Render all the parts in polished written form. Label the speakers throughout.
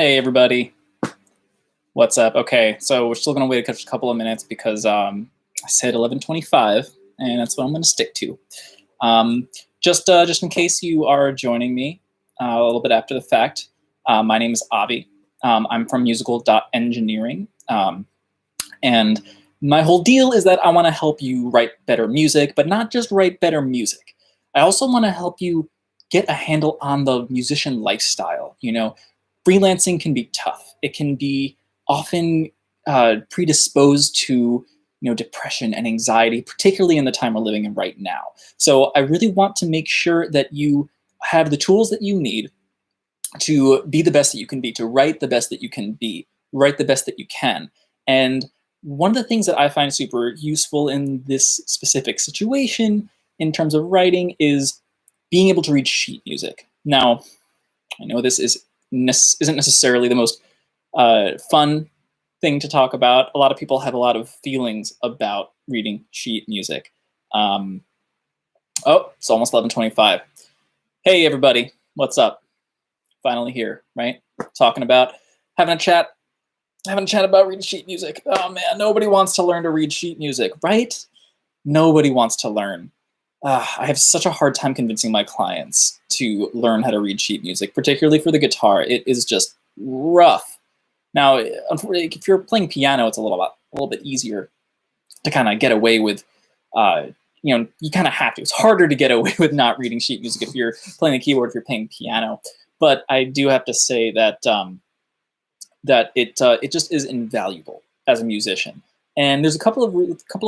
Speaker 1: Hey everybody, what's up? Okay, so we're still gonna wait a couple of minutes because I said 11:25, and that's what I'm gonna stick to. Um, just in case you are joining me a little bit after the fact, my name is Avi. I'm from musical.engineering, and my whole deal is that I want to help you write better music, but not just write better music. I also want to help you get a handle on the musician lifestyle. Freelancing can be tough. It can be often predisposed to depression and anxiety, particularly in the time we're living in right now. So I really want to make sure that you have the tools that you need to be the best that you can be, to write the best that you can be, write the best that you can. And one of the things that I find super useful in this specific situation in terms of writing is being able to read sheet music. Now, I know this isn't necessarily the most fun thing to talk about. A lot of people have a lot of feelings about reading sheet music. Oh, it's almost 11:25. Hey everybody, what's up? Finally here, right? Talking about having a chat about reading sheet music. Oh man, nobody wants to learn to read sheet music, right? Nobody wants to learn. I have such a hard time convincing my clients to learn how to read sheet music, particularly for the guitar. It is just rough. Now, if you're playing piano, it's a little bit easier to kind of get away with. You kind of have to. It's harder to get away with not reading sheet music if you're playing the keyboard, if you're playing piano. But I do have to say that it just is invaluable as a musician. And there's a couple of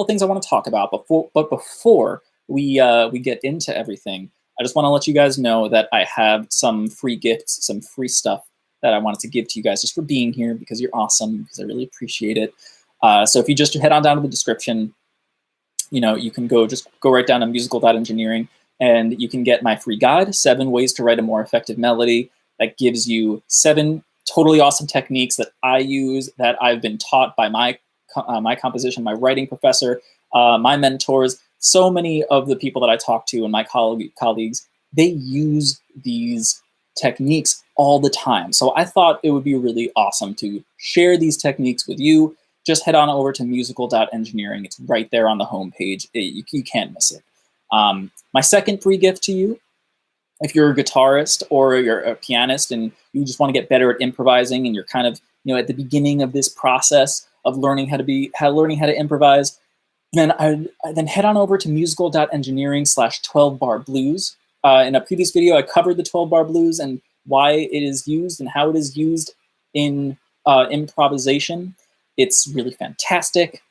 Speaker 1: things I want to talk about before we get into everything. I just want to let you guys know that I have some free gifts, some free stuff that I wanted to give to you guys just for being here, because you're awesome, because I really appreciate it. So if you just head on down to the description, you can go right down to musical.engineering, and you can get my free guide, 7 ways to write a more effective melody. That gives you 7 totally awesome techniques that I use, that I've been taught by my composition, my writing professor, my mentors. So many of the people that I talk to and my colleagues, they use these techniques all the time. So I thought it would be really awesome to share these techniques with you. Just head on over to musical.engineering. It's right there on the homepage. You can't miss it. My second free gift to you, if you're a guitarist or you're a pianist and you just want to get better at improvising, and you're kind of at the beginning of this process of learning how to improvise, then head on over to musical.engineering/12-bar blues. In a previous video, I covered the 12-bar blues and why it is used and how it is used in improvisation. It's really fantastic,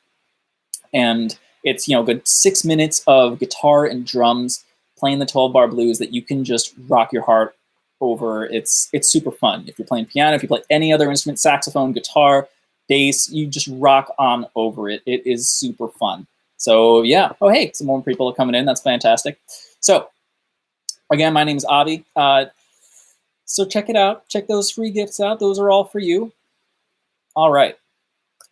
Speaker 1: and it's a good 6 minutes of guitar and drums playing the 12-bar blues that you can just rock your heart over. It's super fun. If you're playing piano, if you play any other instrument, saxophone, guitar, bass, you just rock on over it. It is super fun. So yeah. Oh hey, some more people are coming in. That's fantastic. So again, my name is Avi. So check it out. Check those free gifts out. Those are all for you. All right.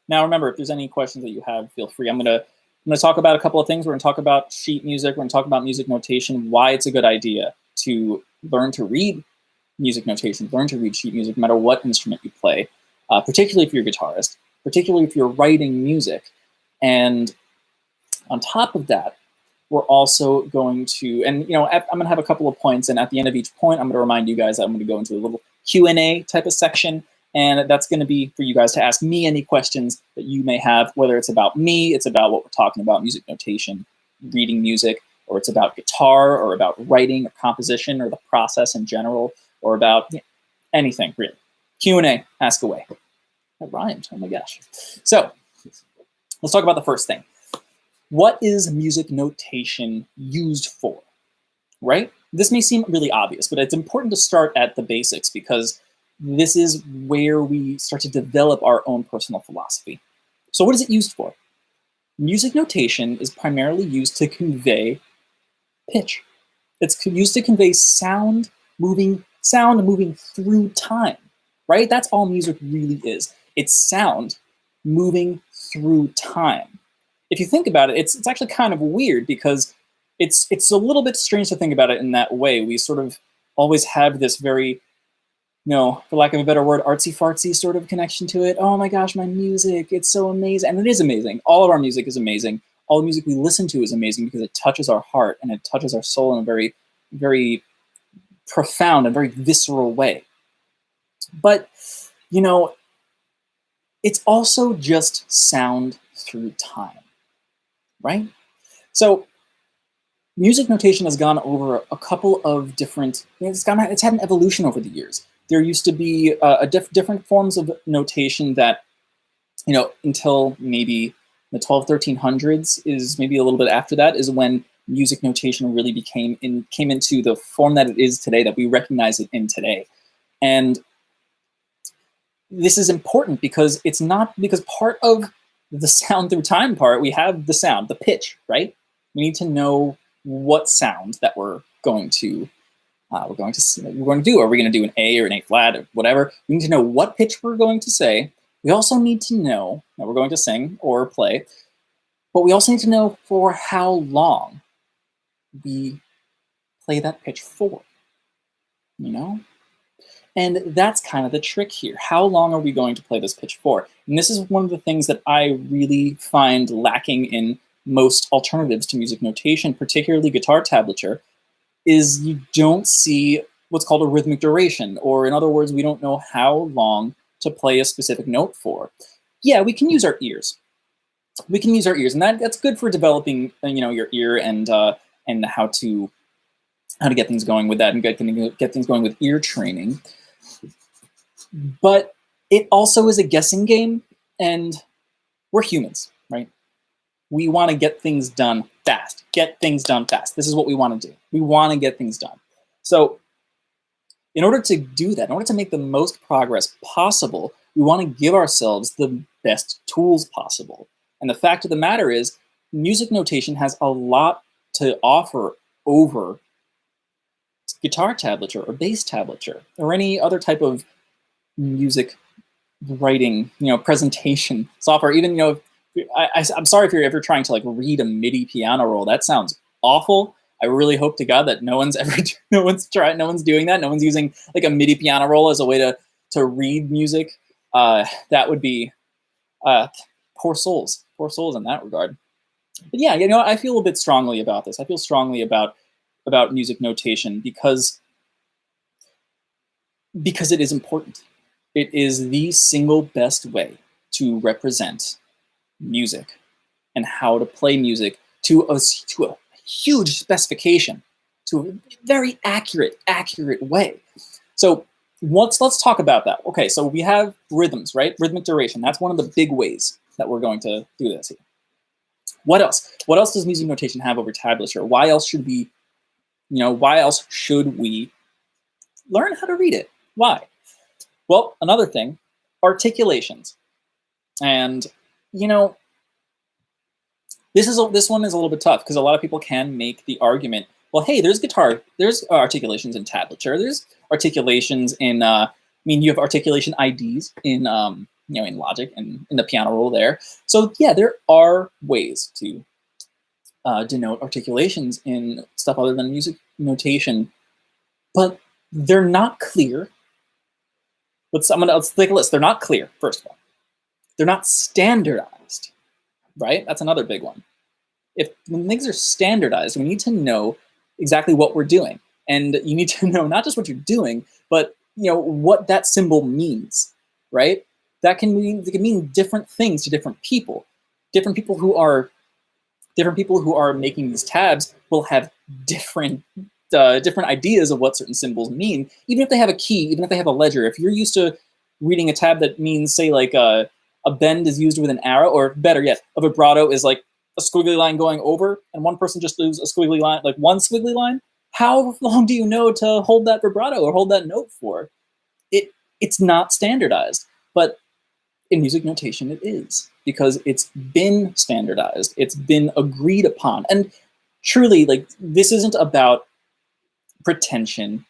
Speaker 1: Now remember, if there's any questions that you have, feel free. I'm gonna talk about a couple of things. We're gonna talk about sheet music. We're gonna talk about music notation, why it's a good idea to learn to read music notation, learn to read sheet music, no matter what instrument you play, particularly if you're a guitarist, particularly if you're writing music. And on top of that, we're also going to, and I'm gonna have a couple of points, and at the end of each point, I'm gonna remind you guys that I'm gonna go into a little Q&A type of section. And that's going to be for you guys to ask me any questions that you may have, whether it's about me, it's about what we're talking about, music notation, reading music, or it's about guitar, or about writing or composition, or the process in general, or about anything, really. Q&A, ask away. That rhymed, oh my gosh. So let's talk about the first thing. What is music notation used for, right? This may seem really obvious, but it's important to start at the basics, because this is where we start to develop our own personal philosophy. So what is it used for? Music notation is primarily used to convey pitch. It's used to convey sound moving through time, right? That's all music really is. It's sound moving through time. If you think about it, it's actually kind of weird, because it's a little bit strange to think about it in that way. We sort of always have this very for lack of a better word, artsy-fartsy sort of connection to it. Oh my gosh, my music, it's so amazing. And it is amazing. All of our music is amazing. All the music we listen to is amazing because it touches our heart and it touches our soul in a very, very profound and very visceral way. But, it's also just sound through time, right? So music notation has gone over a couple of different, it's had an evolution over the years. There used to be different forms of notation that, until maybe the 1300s is maybe a little bit after that is when music notation really came into the form that it is today, that we recognize it in today. And this is important because it's not because part of the sound through time part, we have the sound, the pitch, right? We need to know what sound that we're going to do. Are we going to do an A or an A flat or whatever? We need to know what pitch we're going to say. We also need to know that we're going to sing or play, but we also need to know for how long we play that pitch for, And that's kind of the trick here. How long are we going to play this pitch for? And this is one of the things that I really find lacking in most alternatives to music notation, particularly guitar tablature, is you don't see what's called a rhythmic duration, or in other words, we don't know how long to play a specific note for. Yeah, we can use our ears. And that's good for developing, your ear and how to get things going with that and get things going with ear training. But it also is a guessing game, and we're humans, right? We want to get things done fast. This is what we want to do. We want to get things done. So in order to do that, in order to make the most progress possible, we want to give ourselves the best tools possible. And the fact of the matter is, music notation has a lot to offer over guitar tablature or bass tablature or any other type of music writing, presentation software. Even, I'm sorry if you're ever trying to read a MIDI piano roll. That sounds awful. I really hope to God that no one's doing that. No one's using a MIDI piano roll as a way to read music. That would be poor souls in that regard. But yeah, I feel a bit strongly about this. I feel strongly about music notation because it is important. It is the single best way to represent music and how to play music to a huge specification, to a very accurate way. So let's talk about that. Okay, so we have rhythms, right? Rhythmic duration. That's one of the big ways that we're going to do this here. What else? What else does music notation have over tablature? Why else should we learn how to read it? Why? Well, another thing, articulations. And, this one is a little bit tough because a lot of people can make the argument, well, hey, there's articulations in tablature, there's articulations in, you have articulation IDs in, in Logic and in the piano roll there. So yeah, there are ways to denote articulations in stuff other than music notation, but they're not clear. Let's take a list. They're not clear, first of all. They're not standardized, right? That's another big one. When things are standardized, we need to know exactly what we're doing. And you need to know not just what you're doing, but what that symbol means, right? That can mean different things to different people. Different people who are making these tabs will have different ideas of what certain symbols mean, even if they have a key, even if they have a ledger. If you're used to reading a tab that means, say, a bend is used with an arrow, or better yet, a vibrato is like a squiggly line going over, and one person just leaves a squiggly line, like one squiggly line, how long do you know to hold that vibrato or hold that note for? It's not standardized, but in music notation it is, because it's been standardized, it's been agreed upon. And truly, this isn't about pretension.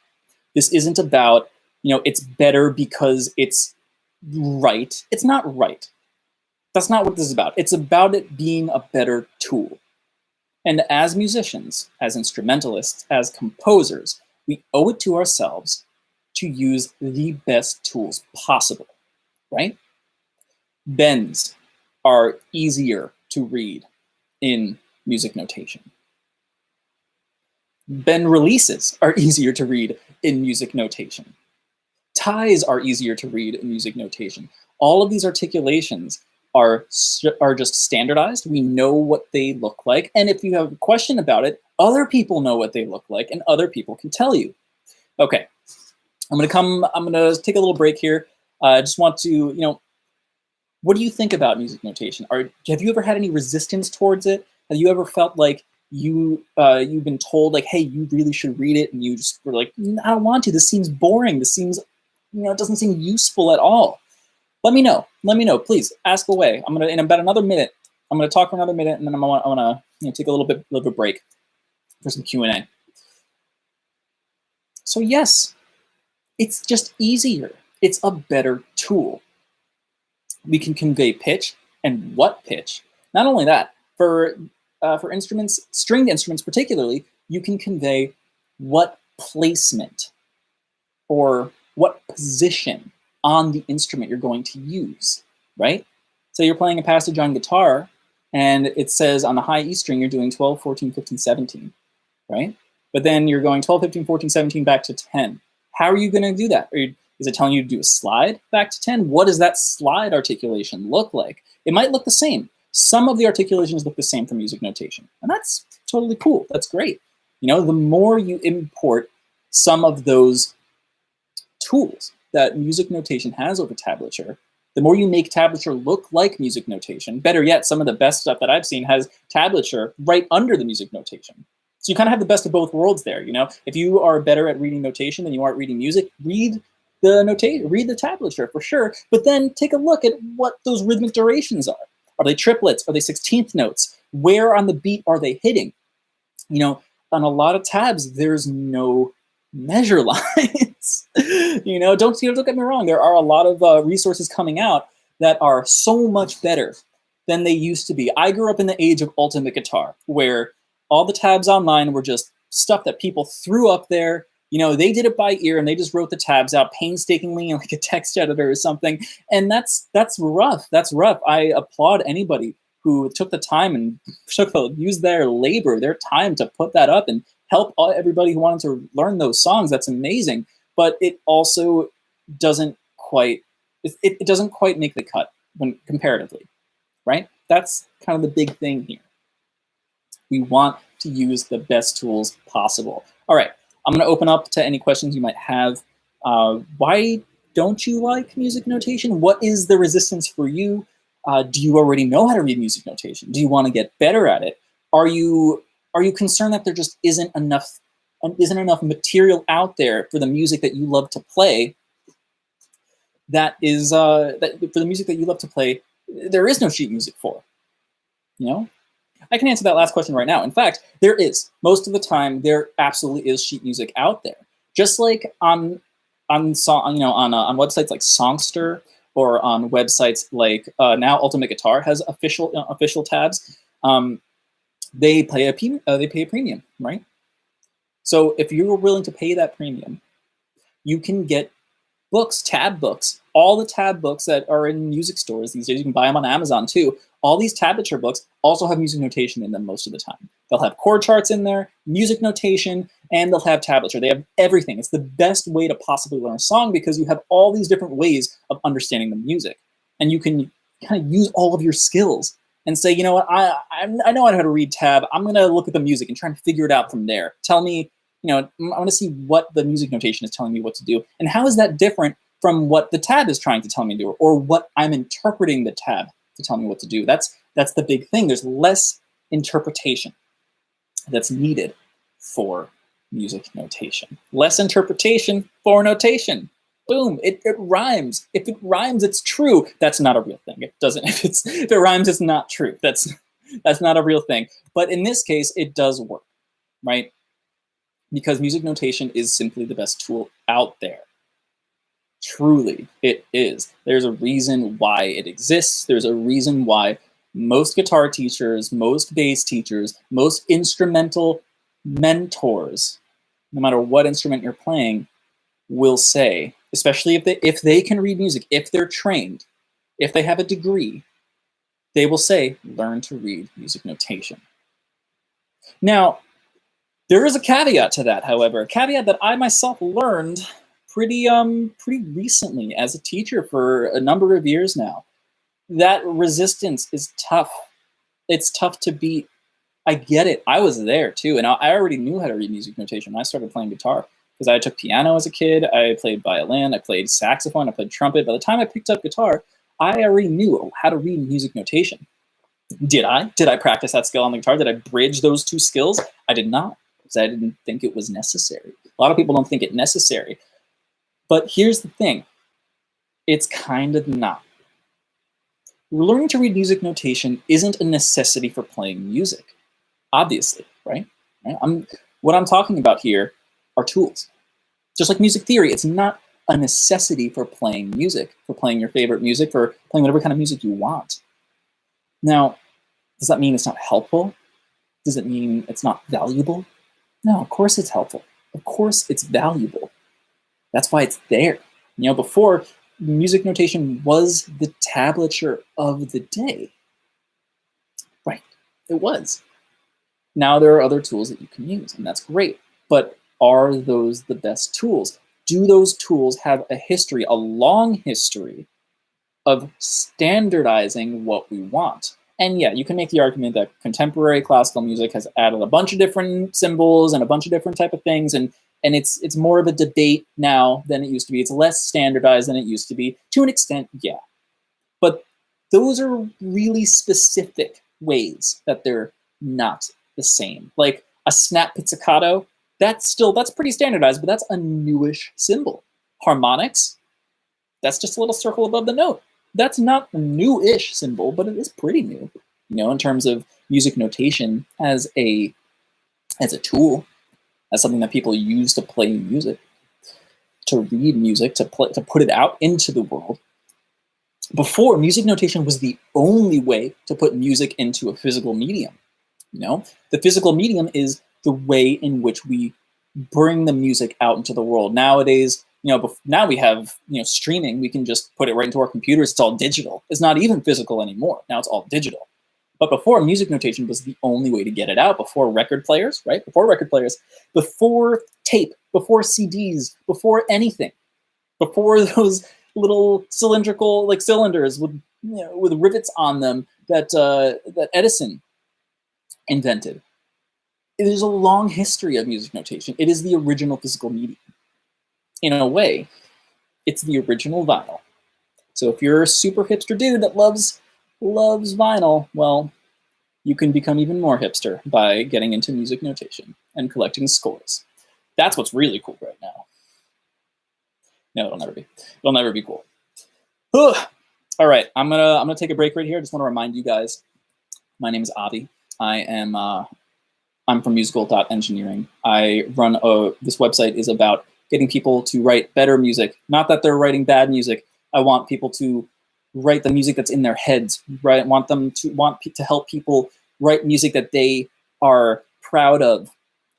Speaker 1: This isn't about, it's better because it's right. It's not right. That's not what this is about. It's about it being a better tool. And as musicians, as instrumentalists, as composers, we owe it to ourselves to use the best tools possible, right? Bends are easier to read in music notation. Bend releases are easier to read in music notation. Ties are easier to read in music notation. All of these articulations are just standardized. We know what they look like. And if you have a question about it, other people know what they look like and other people can tell you. Okay, I'm gonna take a little break here. I just want to, what do you think about music notation? Have you ever had any resistance towards it? Have you ever felt like you've been told like, hey, you really should read it, and you just were like, I don't want to. This seems boring. This seems, it doesn't seem useful at all. Let me know. Let me know. Please ask away. I'm gonna, in about another minute, I'm gonna talk for another minute, and then I wanna take a little bit of a break for some Q&A. So yes, it's just easier. It's a better tool. We can convey pitch and what pitch. Not only that, for instruments, stringed instruments particularly, you can convey what placement or what position on the instrument you're going to use, right? So you're playing a passage on guitar, and it says on the high E string, you're doing 12, 14, 15, 17, right? But then you're going 12, 15, 14, 17 back to 10. How are you going to do that? Is it telling you to do a slide back to 10? What does that slide articulation look like? It might look the same. Some of the articulations look the same for music notation, and that's totally cool. That's great. The more you import some of those tools that music notation has over tablature, the more you make tablature look like music notation. Better yet, some of the best stuff that I've seen has tablature right under the music notation. So you kind of have the best of both worlds there. If you are better at reading notation than you are at reading music, read the tablature for sure, but then take a look at what those rhythmic durations are. Are they triplets? Are they 16th notes? Where on the beat are they hitting? On a lot of tabs, there's no measure lines. Don't get me wrong. There are a lot of resources coming out that are so much better than they used to be. I grew up in the age of Ultimate Guitar, where all the tabs online were just stuff that people threw up there. They did it by ear, and they just wrote the tabs out painstakingly in like a text editor or something. And that's rough. That's rough. I applaud anybody who took the time and used their labor, their time to put that up and help everybody who wanted to learn those songs. That's amazing. But it also doesn't quite, it doesn't quite make the cut when comparatively, right? That's kind of the big thing here. We want to use the best tools possible. All right, I'm going to open up to any questions you might have. Why don't you like music notation? What is the resistance for you? Do you already know how to read music notation? Do you want to get better at it? Are you concerned that there just isn't enough material out there for the music that you love to play? That is that for the music that you love to play, there is no sheet music for. I can answer that last question right now. In fact, there is. Most of the time, there absolutely is sheet music out there. Just like on websites like Songster, or on websites like now Ultimate Guitar has official tabs. They pay a premium, right? So if you're willing to pay that premium, you can get books, tab books, all the tab books that are in music stores these days. You can buy them on Amazon too. All these tablature books also have music notation in them most of the time. They'll have chord charts in there, music notation, and they'll have tablature. They have everything. It's the best way to possibly learn a song because you have all these different ways of understanding the music. And you can kind of use all of your skills and say, you know what, I know how to read tab. I'm going to look at the music and try and figure it out from there. Tell me, I want to see what the music notation is telling me what to do. And how is that different from what the tab is trying to tell me to do, or what I'm interpreting the tab to tell me what to do? That's the big thing. There's less interpretation that's needed for music notation. Less interpretation for notation. Boom, it rhymes. If it rhymes, it's true. That's not a real thing. It doesn't. If it rhymes, it's not true. That's not a real thing. But in this case, it does work, right? Because music notation is simply the best tool out there. Truly, it is. There's a reason why it exists. There's a reason why most guitar teachers, most bass teachers, most instrumental mentors, no matter what instrument you're playing, will say, especially if they can read music, if they're trained, if they have a degree, they will say, learn to read music notation. Now, there is a caveat to that, however, a caveat that I myself learned pretty recently as a teacher for a number of years now. That resistance is tough. It's tough to beat. I get it. I was there too, and I already knew how to read music notation when I started playing guitar, because I took piano as a kid, I played violin, I played saxophone, I played trumpet. By the time I picked up guitar, I already knew how to read music notation. Did I? Did I practice that skill on the guitar? Did I bridge those two skills? I did not, because I didn't think it was necessary. A lot of people don't think it necessary. But here's the thing. It's kind of not. Learning to read music notation isn't a necessity for playing music, obviously, right? What I'm talking about here are tools. Just like music theory, it's not a necessity for playing music, for playing your favorite music, for playing whatever kind of music you want. Now, does that mean it's not helpful? Does it mean it's not valuable? No, of course it's helpful. Of course it's valuable. That's why it's there. Before, music notation was the tablature of the day. Right, it was. Now there are other tools that you can use, and that's great. But are those the best tools? Do those tools have a history, a long history of standardizing what we want? And yeah, you can make the argument that contemporary classical music has added a bunch of different symbols and a bunch of different type of things, and it's more of a debate now than it used to be. It's less standardized than it used to be. To an extent, yeah. But those are really specific ways that they're not the same. Like a snap pizzicato, that's pretty standardized, but that's a newish symbol. Harmonics, that's just a little circle above the note. That's not a new-ish symbol, but it is pretty new, in terms of music notation as a tool, as something that people use to play music, to read music, to put it out into the world. Before, music notation was the only way to put music into a physical medium. The physical medium is the way in which we bring the music out into the world. Nowadays, now we have, streaming. We can just put it right into our computers. It's all digital. It's not even physical anymore. Now it's all digital. But before, music notation was the only way to get it out. Before record players, right? Before tape, before CDs, before anything, before those little cylindrical cylinders with rivets on them that Edison invented. There's a long history of music notation. It is the original physical medium. In a way, it's the original vinyl. So if you're a super hipster dude that loves vinyl, well, you can become even more hipster by getting into music notation and collecting scores. That's what's really cool right now. No, it'll never be. It'll never be cool. Ugh. All right, I'm gonna take a break right here. I just want to remind you guys, my name is Avi. I'm from musical.engineering. I run this website is about getting people to write better music. Not that they're writing bad music. I want people to write the music that's in their heads, right? I want to help people write music that they are proud of.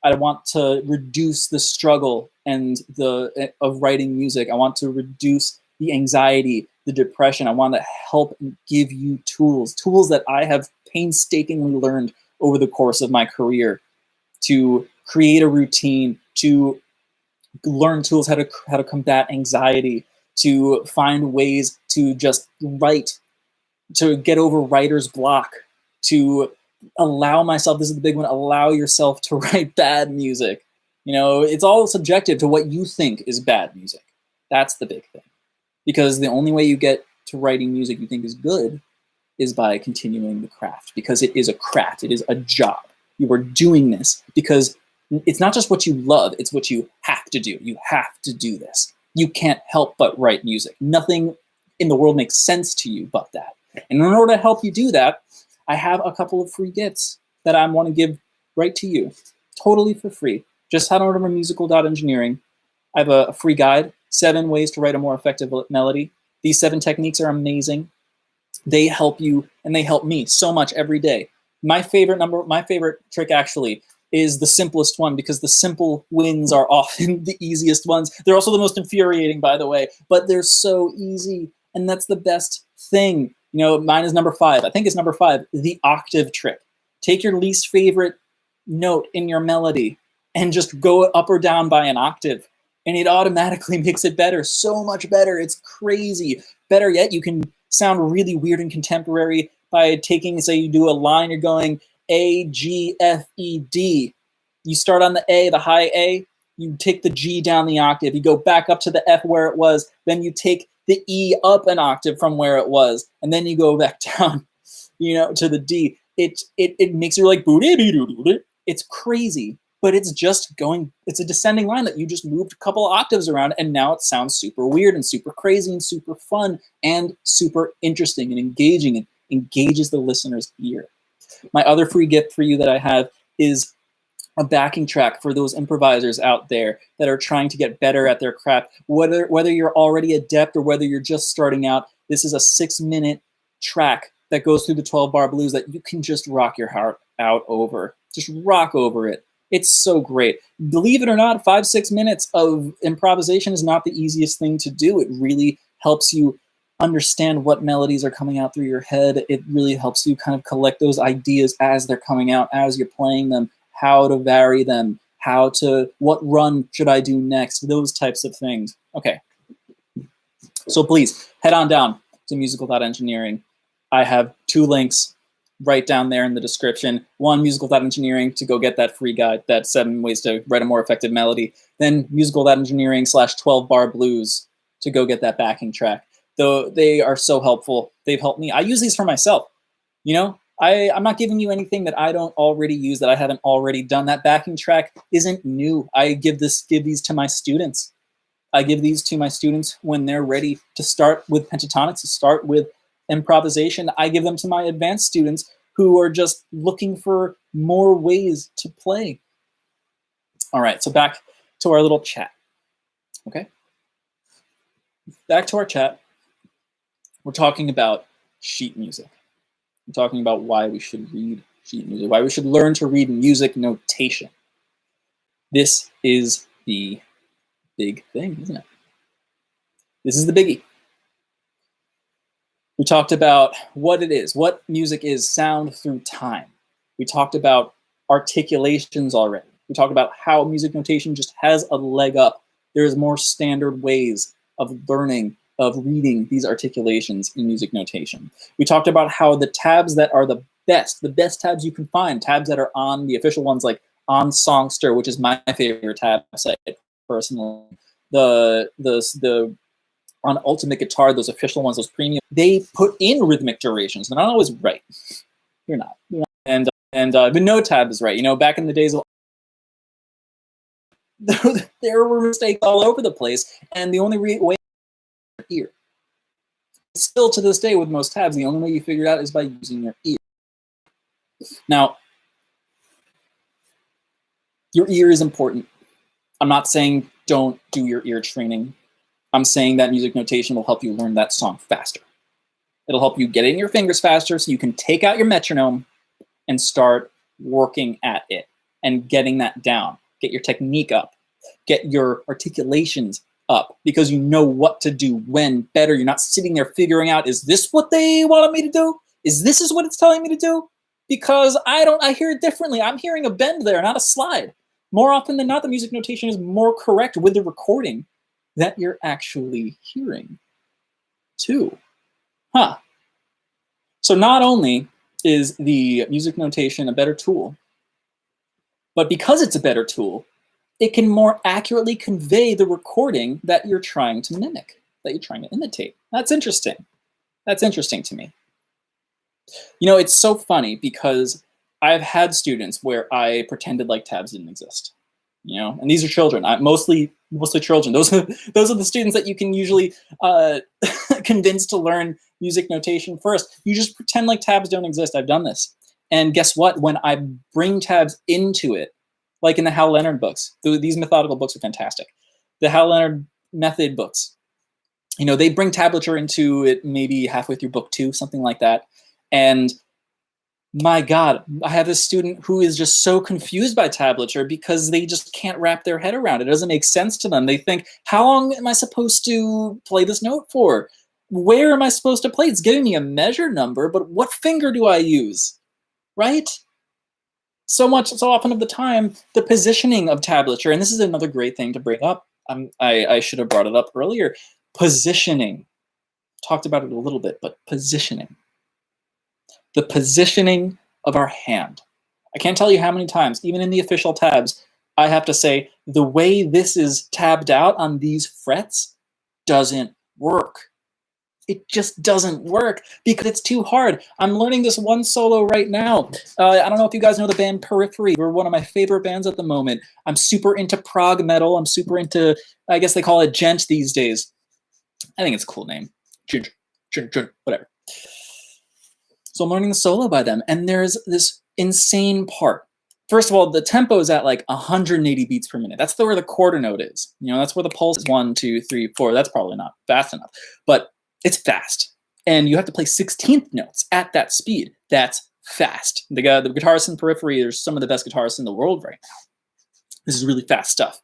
Speaker 1: I want to reduce the struggle of writing music. I want to reduce the anxiety, the depression. I want to help and give you tools that I have painstakingly learned over the course of my career to create a routine, to learn tools how to combat anxiety, to find ways to just write, to get over writer's block, to allow myself, this is the big one, allow yourself to write bad music. It's all subjective to what you think is bad music. That's the big thing. Because the only way you get to writing music you think is good is by continuing the craft, because it is a craft, it is a job. You are doing this because it's not just what you love, it's what you have to do. You have to do this. You can't help but write music. Nothing in the world makes sense to you but that. And in order to help you do that, I have a couple of free gifts that I want to give right to you, totally for free. Just head over to musical.engineering. I have a free guide, 7 ways to write a more effective melody. These 7 techniques are amazing. They help you and they help me so much every day. My favorite trick actually is the simplest one, because the simple wins are often the easiest ones. They're also the most infuriating, by the way, but they're so easy, and that's the best thing. You know, mine is number 5. I think it's number 5, the octave trick. Take your least favorite note in your melody and just go up or down by an octave, and it automatically makes it better, so much better. It's crazy. Better yet, you can sound really weird and contemporary by taking, say you do a line, you're going A, G, F, E, D. You start on the A, the high A, you take the G down the octave, you go back up to the F where it was, then you take the E up an octave from where it was, and then you go back down, you know, to the D. It makes you like, it's crazy, but it's just going, it's a descending line that you just moved a couple of octaves around, and now it sounds super weird and super crazy and super fun and super interesting and engaging, and engages the listener's ear. My other free gift for you that I have is a backing track for those improvisers out there that are trying to get better at their craft. Whether you're already adept or whether you're just starting out, this is a 6-minute track that goes through the 12-bar blues that you can just rock your heart out over. Just rock over it. It's so great. Believe it or not, 5-6 minutes of improvisation is not the easiest thing to do. It really helps you understand what melodies are coming out through your head. It really helps you kind of collect those ideas as they're coming out, as you're playing them, how to vary them, what run should I do next, those types of things. Okay, so please head on down to musical.engineering. I have 2 links right down there in the description. One, musical.engineering to go get that free guide, that 7 ways to write a more effective melody. Then musical.engineering/12-bar blues to go get that backing track. Though they are so helpful. They've helped me. I use these for myself. You know, I'm not giving you anything that I don't already use, that I haven't already done. That backing track isn't new. I give these to my students. I give these to my students when they're ready to start with pentatonics, to start with improvisation. I give them to my advanced students who are just looking for more ways to play. All right, so back to our little chat. Okay, back to our chat. We're talking about sheet music. We're talking about why we should read sheet music, why we should learn to read music notation. This is the big thing, isn't it? This is the biggie. We talked about what it is, what music is, sound through time. We talked about articulations already. We talked about how music notation just has a leg up. There's more standard ways of learning, of reading these articulations in music notation. We talked about how the tabs that are the best tabs you can find, tabs that are on the official ones, like on Songster, which is my favorite tab site personally. The on Ultimate Guitar, those official ones, those premium, they put in rhythmic durations. They're not always right. You're not. And the no tab is right. You know, back in the days of there were mistakes all over the place, and the only way ear. Still to this day with most tabs, the only way you figure it out is by using your ear. Now, your ear is important. I'm not saying don't do your ear training. I'm saying that music notation will help you learn that song faster. It'll help you get it in your fingers faster so you can take out your metronome and start working at it and getting that down. Get your technique up. Get your articulations up, because you know what to do when better. You're not sitting there figuring out, is this what they wanted me to do? Is what it's telling me to do? Because I hear it differently. I'm hearing a bend there, not a slide. More often than not, the music notation is more correct with the recording that you're actually hearing too. Huh. So not only is the music notation a better tool, but because it's a better tool, it can more accurately convey the recording that you're trying to mimic, that you're trying to imitate. That's interesting. That's interesting to me. You know, it's so funny because I've had students where I pretended like tabs didn't exist. You know, and these are children, mostly children. Those are the students that you can usually convince to learn music notation first. You just pretend like tabs don't exist. I've done this. And guess what? When I bring tabs into it, like in the Hal Leonard books, these methodical books are fantastic. The Hal Leonard method books, you know, they bring tablature into it maybe halfway through book 2, something like that. And My God, I have this student who is just so confused by tablature because they just can't wrap their head around it. It doesn't make sense to them. They think, how long am I supposed to play this note for? Where am I supposed to play? It's giving me a measure number, but what finger do I use? Right? So often of the time, the positioning of tablature, and this is another great thing to bring up. I should have brought it up earlier. Positioning. Talked about it a little bit, but positioning. The positioning of our hand. I can't tell you how many times, even in the official tabs, I have to say, the way this is tabbed out on these frets doesn't work. It just doesn't work because it's too hard. I'm learning this one solo right now. I don't know if you guys know the band Periphery. We're one of my favorite bands at the moment. I'm super into prog metal. I'm super into, I guess they call it gent these days. I think it's a cool name. Whatever. So I'm learning the solo by them, and there's this insane part. First of all, the tempo is at like 180 beats per minute. That's where the quarter note is. You know, that's where the pulse is 1, 2, 3, 4. That's probably not fast enough, but it's fast. And you have to play 16th notes at that speed. That's fast. The guitarists in Periphery are some of the best guitarists in the world right now. This is really fast stuff.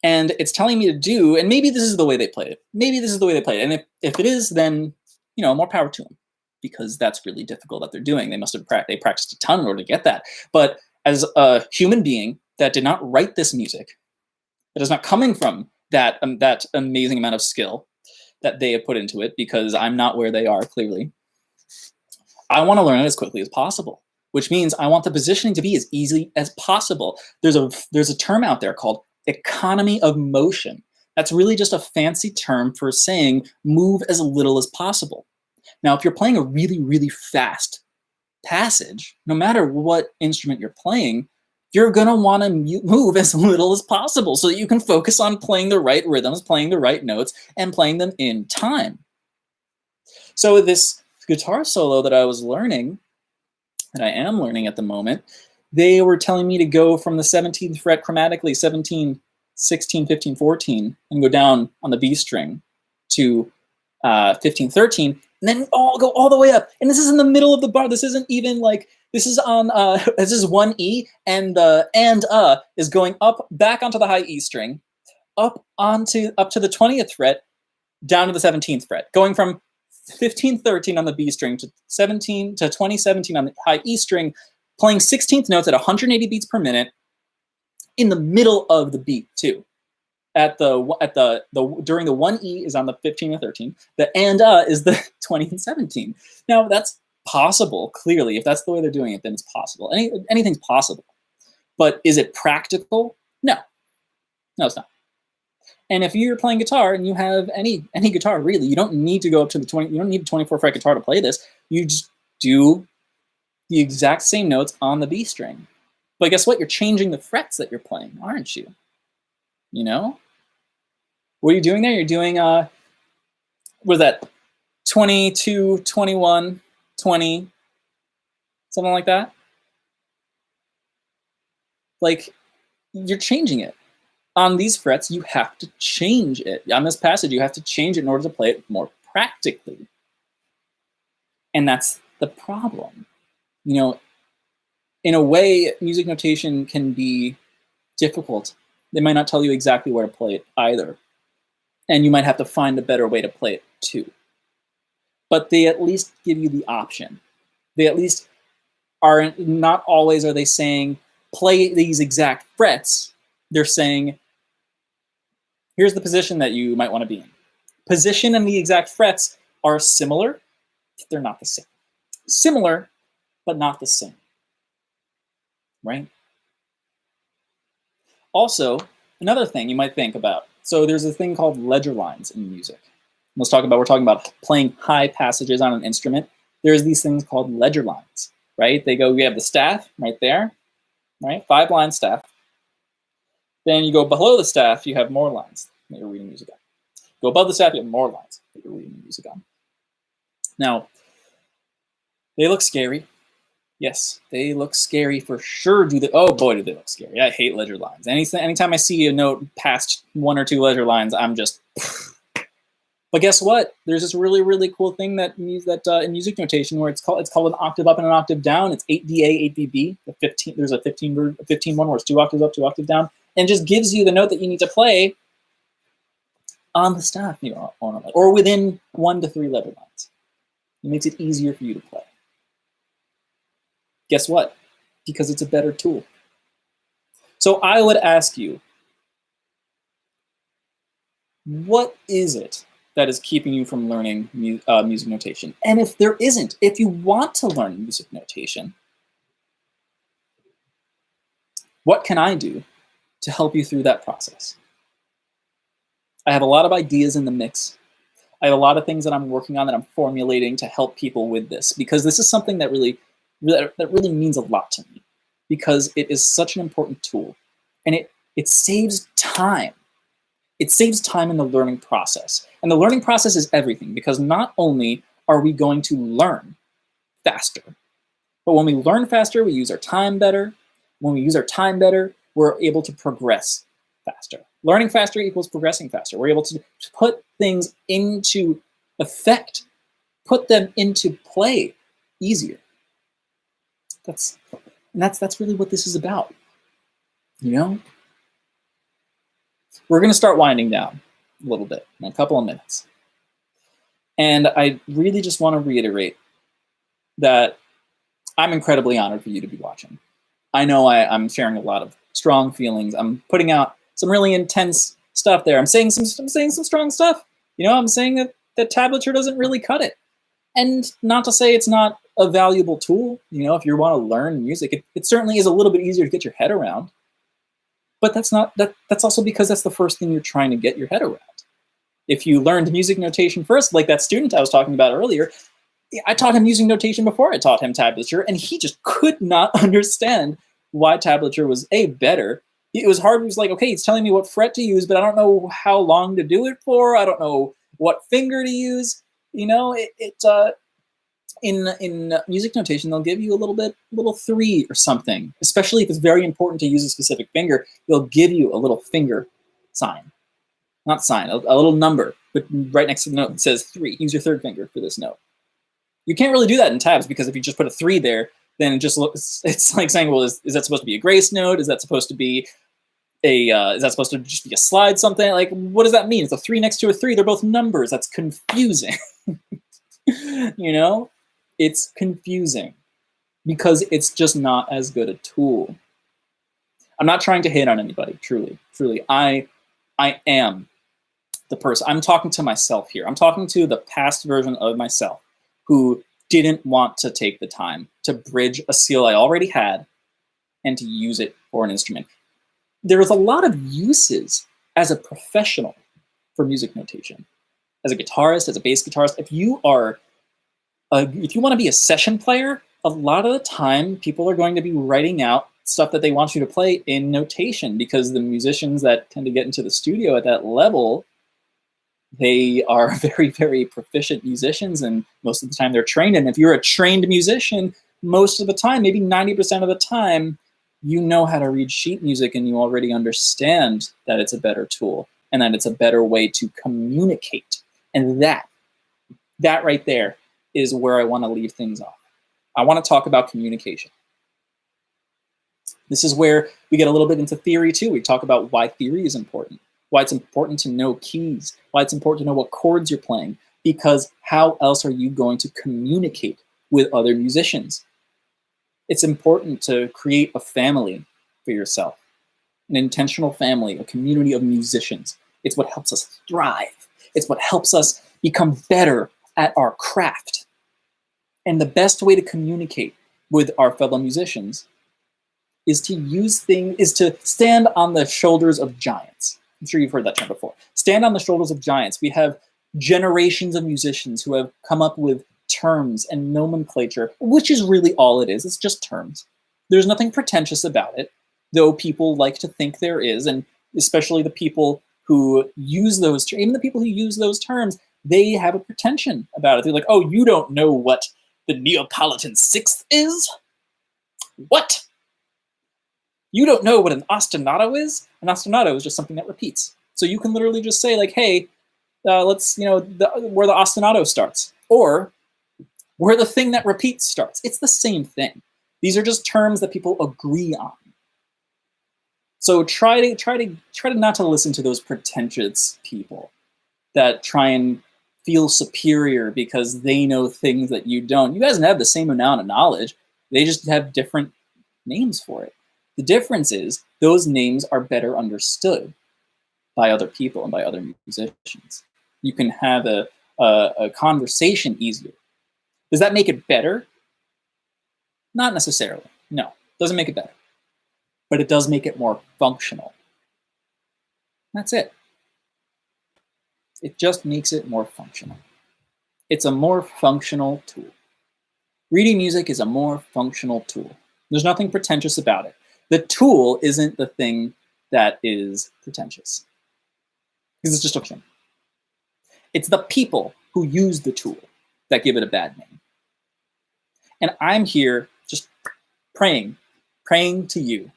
Speaker 1: And it's telling me to do, and maybe this is the way they play it. Maybe this is the way they play it. And if it is, then, you know, more power to them, because that's really difficult that they're doing. They must have they practiced a ton in order to get that. But as a human being that did not write this music, that is not coming from that amazing amount of skill that they have put into it, because I'm not where they are, clearly, I want to learn it as quickly as possible, which means I want the positioning to be as easy as possible. There's a term out there called economy of motion. That's really just a fancy term for saying move as little as possible. Now, if you're playing a really, really fast passage, no matter what instrument you're playing, you're going to want to move as little as possible so that you can focus on playing the right rhythms, playing the right notes, and playing them in time. So this guitar solo that I was learning, that I am learning at the moment, they were telling me to go from the 17th fret chromatically, 17, 16, 15, 14, and go down on the B string to 15, 13, and then go all the way up. And this is in the middle of the bar. This isn't even like, this is on, this is one E, and the is going up, back onto the high E string, up to the 20th fret, down to the 17th fret, going from 15, 13 on the B string to 17 to 20, 17 on the high E string, playing 16th notes at 180 beats per minute in the middle of the beat too. During the 1E is on the 15 and 13. The is the 20 and 17. Now that's possible, clearly. If that's the way they're doing it, then it's possible. Anything's possible. But is it practical? No. No, it's not. And if you're playing guitar and you have any guitar, really, you don't need to go up to the 20, you don't need a 24 fret guitar to play this. You just do the exact same notes on the B string. But guess what? You're changing the frets that you're playing, aren't you? You know? What are you doing there? You're doing, what is that? 22, 21, 20, something like that. Like, you're changing it. On these frets, you have to change it. On this passage, you have to change it in order to play it more practically. And that's the problem. You know, in a way, music notation can be difficult. They might not tell you exactly where to play it either. And you might have to find a better way to play it too. But they at least give you the option. They at least are not always are they saying, play these exact frets. They're saying, here's the position that you might want to be in. Position and the exact frets are similar. They're not the same. Similar, but not the same. Right? Also, another thing you might think about. So there's a thing called ledger lines in music. We're talking about playing high passages on an instrument. There's these things called ledger lines, right? We have the staff right there, right? 5-line staff. Then you go below the staff, you have more lines that you're reading music on. Go above the staff, you have more lines that you're reading music on. Now, they look scary. Yes, they look scary for sure. Oh boy, do they look scary. I hate ledger lines. Anytime I see a note past 1 or 2 ledger lines, I'm just, But guess what? There's this really, really cool thing that in music notation where it's called an octave up and an octave down. It's 8DA, 8VB. There's a 15 one where it's 2 octaves up, 2 octaves down, and just gives you the note that you need to play on the staff, or within 1 to 3 letter lines. It makes it easier for you to play. Guess what? Because it's a better tool. So I would ask you, what is it that is keeping you from learning music notation? And if there isn't, if you want to learn music notation, what can I do to help you through that process? I have a lot of ideas in the mix. I have a lot of things that I'm working on that I'm formulating to help people with this, because this is something that really means a lot to me, because it is such an important tool, and it saves time. It saves time in the learning process. And the learning process is everything, because not only are we going to learn faster, but when we learn faster, we use our time better. When we use our time better, we're able to progress faster. Learning faster equals progressing faster. We're able to put things into effect, put them into play easier. That's really what this is about, you know? We're going to start winding down a little bit in a couple of minutes. And I really just want to reiterate that I'm incredibly honored for you to be watching. I know I'm sharing a lot of strong feelings. I'm putting out some really intense stuff there. I'm saying some strong stuff. I'm saying that Tablature doesn't really cut it. And not to say it's not a valuable tool. If you want to learn music, it certainly is a little bit easier to get your head around. But that's also because that's the first thing you're trying to get your head around. If you learned music notation first, like that student I was talking about earlier, I taught him music notation before I taught him tablature, and he just could not understand why tablature was better. It was hard. It was like, okay, it's telling me what fret to use, but I don't know how long to do it for. I don't know what finger to use. In music notation, they'll give you a little 3 or something, especially if it's very important to use a specific finger. They'll give you a little finger sign, not sign, a little number, but right next to the note it says 3. Use your 3rd finger for this note. You can't really do that in tabs, because if you just put a 3 there, then it's like saying, well, is that supposed to be a grace note? Is that supposed to be is that supposed to just be a slide something? Like, what does that mean? It's a 3 next to a 3. They're both numbers. That's confusing. It's confusing because it's just not as good a tool. I'm not trying to hate on anybody, truly. I am the person. I'm talking to myself here. I'm talking to the past version of myself who didn't want to take the time to bridge a skill I already had and to use it for an instrument. There is a lot of uses as a professional for music notation. As a guitarist, as a bass guitarist, if you want to be a session player, a lot of the time people are going to be writing out stuff that they want you to play in notation, because the musicians that tend to get into the studio at that level, they are very, very proficient musicians, and most of the time they're trained. And if you're a trained musician, most of the time, maybe 90% of the time, you know how to read sheet music, and you already understand that it's a better tool and that it's a better way to communicate. And that right there is where I want to leave things off. I want to talk about communication. This is where we get a little bit into theory too. We talk about why theory is important, why it's important to know keys, why it's important to know what chords you're playing, because how else are you going to communicate with other musicians? It's important to create a family for yourself, an intentional family, a community of musicians. It's what helps us thrive. It's what helps us become better at our craft. And the best way to communicate with our fellow musicians is to stand on the shoulders of giants. I'm sure you've heard that term before. Stand on the shoulders of giants. We have generations of musicians who have come up with terms and nomenclature, which is really all it is. It's just terms. There's nothing pretentious about it, though people like to think there is, and especially the people who use those, even the people who use those terms, they have a pretension about it. They're like, oh, you don't know what the Neapolitan sixth is? What? You don't know what an ostinato is? An ostinato is just something that repeats. So you can literally just say like, hey, let's, where the ostinato starts, or where the thing that repeats starts. It's the same thing. These are just terms that people agree on. So try to not to listen to those pretentious people that try and feel superior because they know things that you don't. You guys have the same amount of knowledge. They just have different names for it. The difference is those names are better understood by other people and by other musicians. You can have a conversation easier. Does that make it better? Not necessarily. No, doesn't make it better. But it does make it more functional. That's it. It just makes it more functional. It's a more functional tool. Reading music is a more functional tool. There's nothing pretentious about it. The tool isn't the thing that is pretentious, because it's just a function. It's the people who use the tool that give it a bad name. And I'm here just praying to you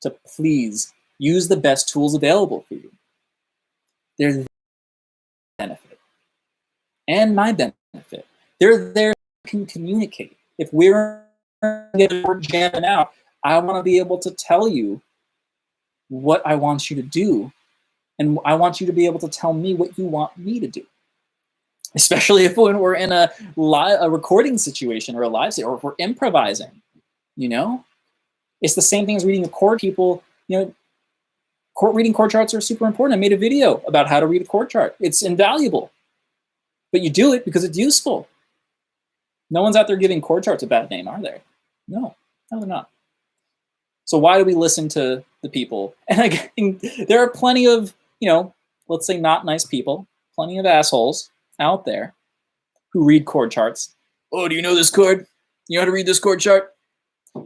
Speaker 1: to please use the best tools available for you. They're their benefit and my benefit. They're there to communicate. If we're jamming out, I want to be able to tell you what I want you to do, and I want you to be able to tell me what you want me to do. Especially if when we're in a recording situation or a live set, or if we're improvising, It's the same thing as reading a chord. People, reading chord charts are super important. I made a video about how to read a chord chart. It's invaluable, but you do it because it's useful. No one's out there giving chord charts a bad name, are they? No, they're not. So why do we listen to the people? And again, there are plenty of, let's say not nice people, plenty of assholes out there who read chord charts. Oh, do you know this chord? You know how to read this chord chart?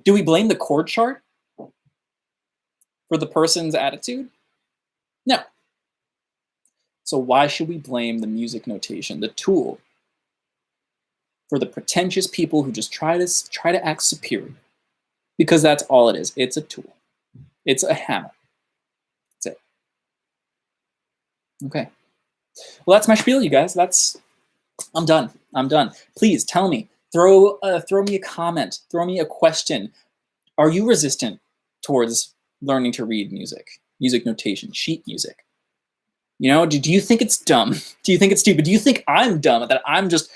Speaker 1: Do we blame the chord chart for the person's attitude? No. So why should we blame the music notation, the tool, for the pretentious people who just try to act superior? Because that's all it is. It's a tool. It's a hammer. That's it. Okay. Well, that's my spiel, you guys. I'm done. Please tell me. Throw me a comment. Throw me a question. Are you resistant towards learning to read music notation, sheet music? Do you think it's dumb? Do you think it's stupid? Do you think I'm dumb, that I'm just,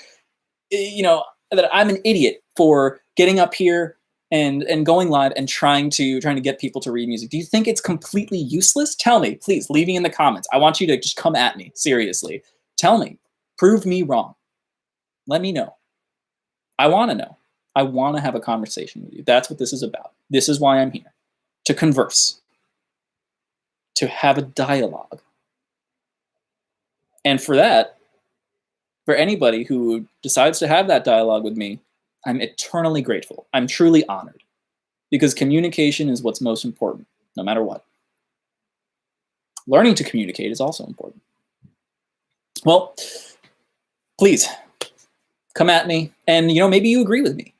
Speaker 1: that I'm an idiot for getting up here and going live and trying to get people to read music? Do you think it's completely useless? Tell me, please, leave me in the comments. I want you to just come at me, seriously. Tell me, prove me wrong. Let me know. I want to know. I want to have a conversation with you. That's what this is about. This is why I'm here, to converse, to have a dialogue. And for that, for anybody who decides to have that dialogue with me, I'm eternally grateful. I'm truly honored, because communication is what's most important, no matter what. Learning to communicate is also important. Well, please come at me, and maybe you agree with me.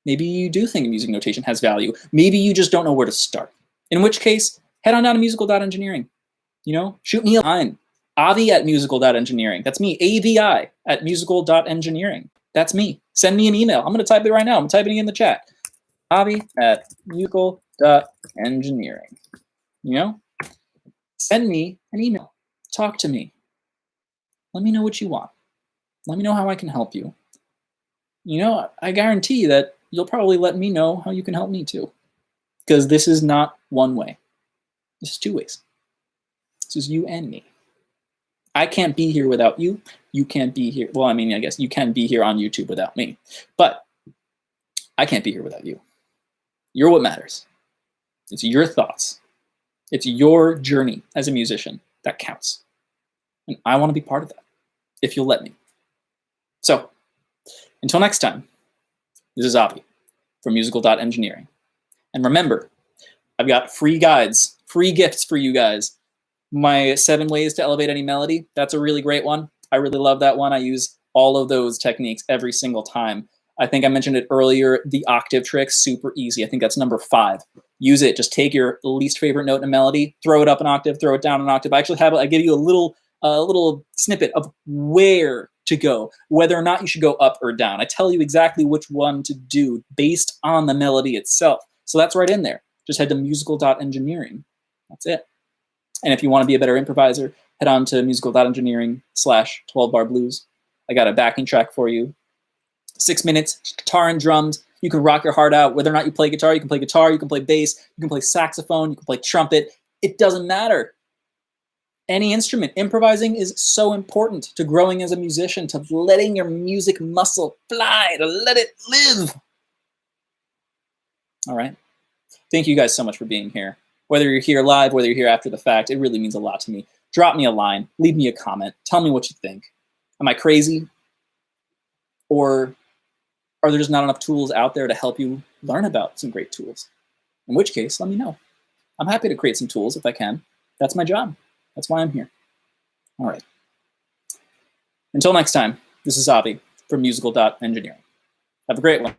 Speaker 1: Maybe you do think music notation has value. Maybe you just don't know where to start. In which case, head on down to musical.engineering. Shoot me a line. Avi@musical.engineering. That's me. AVI@musical.engineering. That's me. Send me an email. I'm going to type it right now. I'm typing it in the chat. Avi@musical.engineering. Send me an email. Talk to me. Let me know what you want. Let me know how I can help you. I guarantee that you'll probably let me know how you can help me too. Because this is not one way. This is two ways. This is you and me. I can't be here without you. You can't be here. Well, I guess you can be here on YouTube without me. But I can't be here without you. You're what matters. It's your thoughts. It's your journey as a musician that counts. And I want to be part of that, if you'll let me. So, until next time, this is Avi from musical.engineering. And remember, I've got free guides, free gifts for you guys. My 7 ways to elevate any melody, that's a really great one. I really love that one. I use all of those techniques every single time. I think I mentioned it earlier, the octave trick, super easy. I think that's number 5. Use it. Just take your least favorite note in a melody, throw it up an octave, throw it down an octave. I actually have, I give you a little a little snippet of where to go, whether or not you should go up or down. I tell you exactly which one to do based on the melody itself. So that's right in there. Just head to musical.engineering. That's it. And if you want to be a better improviser, head on to musical.engineering/12barblues. I got a backing track for you. 6 minutes, guitar and drums. You can rock your heart out. Whether or not you play guitar, you can play bass, you can play saxophone, you can play trumpet. It doesn't matter. Any instrument. Improvising is so important to growing as a musician, to letting your music muscle fly, to let it live. All right. Thank you guys so much for being here. Whether you're here live, whether you're here after the fact, it really means a lot to me. Drop me a line, leave me a comment, tell me what you think. Am I crazy? Or are there just not enough tools out there to help you learn about some great tools? In which case, let me know. I'm happy to create some tools if I can. That's my job. That's why I'm here. All right. Until next time, this is Avi from musical.engineering. Have a great one.